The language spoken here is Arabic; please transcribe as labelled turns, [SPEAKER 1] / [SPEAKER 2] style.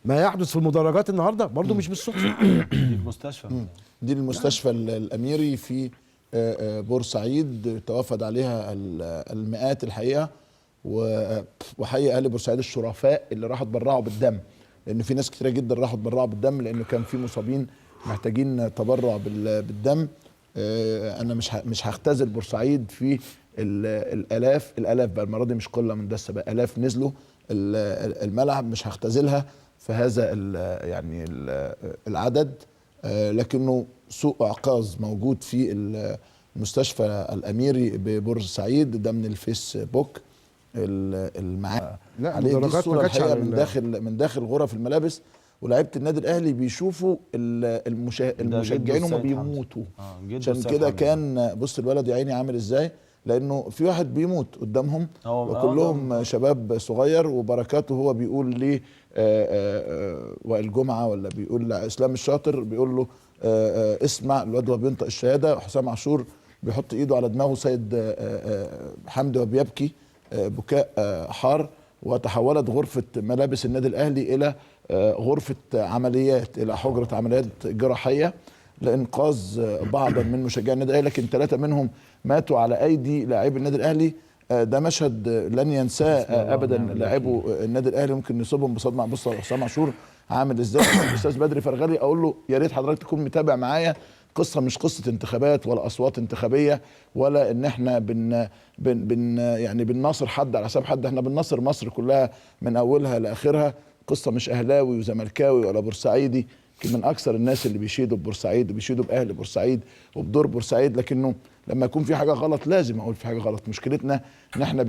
[SPEAKER 1] ما يحدث في المدرجات النهارده برضو مش بالصدفه.
[SPEAKER 2] دي المستشفى.
[SPEAKER 3] دي المستشفى الأميري في بورسعيد، توافد عليها المئات الحقيقة. وحقيقة أهل بورسعيد الشرفاء اللي راحوا اتبرعوا بالدم، لأن في ناس كتيرة جدا راحوا اتبرعوا بالدم، لأنه كان في مصابين محتاجين تبرع بالدم. أنا مش هختزل بورسعيد في الآلاف بقى المرة دي، مش قلة من دسة بقى، آلاف نزلوا الملعب، مش هختزلها في هذا يعني العدد. لكنه سوء اعقاز موجود في المستشفى الاميري ببورسعيد، ده من الفيسبوك المعاه
[SPEAKER 1] لا
[SPEAKER 3] عليه. دي
[SPEAKER 1] المدرجات ما
[SPEAKER 3] الصوره
[SPEAKER 1] كانتش
[SPEAKER 3] الحقيقه
[SPEAKER 1] على
[SPEAKER 3] من داخل غرف الملابس، ولاعيبه النادي الاهلي بيشوفوا المشجعين هم بيموتوا. عشان كده كان بص الولد يا عيني عامل ازاي، لانه في واحد بيموت قدامهم وكلهم شباب صغير، وبركاته هو بيقول لي وائل جمعه ولا بيقول اسلام الشاطر، بيقول له اسمع الواد وهو بينطق الشهاده. حسام عاشور بيحط ايده على دماغه سيد حمدي وبيبكي بكاء حار. وتحولت غرفه ملابس النادي الاهلي الى غرفه عمليات، الى حجره عمليات جراحيه لانقاذ بعضا من مشجعي النادي الاهلي، لكن 3 منهم ماتوا على ايدي لاعبي النادي الاهلي. ده مشهد لن ينساه ابدا لاعبو النادي الاهلي، ممكن يصيبهم بصدمه. بص حسام عاشور عامل ازاي. الاستاذ بدري فرغلي اقول له يا ريت حضرتك تكون متابع معايا، قصه مش قصه انتخابات ولا اصوات انتخابيه، ولا ان احنا يعني بنناصر حد على حساب حد، احنا بنناصر مصر كلها من اولها لاخرها. قصه مش اهلاوي وزملكاوي ولا بورسعيدي، يمكن من اكثر الناس اللي بيشيدوا ببورسعيد وبيشيدوا باهل بورسعيد وبدور بورسعيد، لكنه لما يكون في حاجه غلط لازم اقول في حاجه غلط. مشكلتنا ان احنا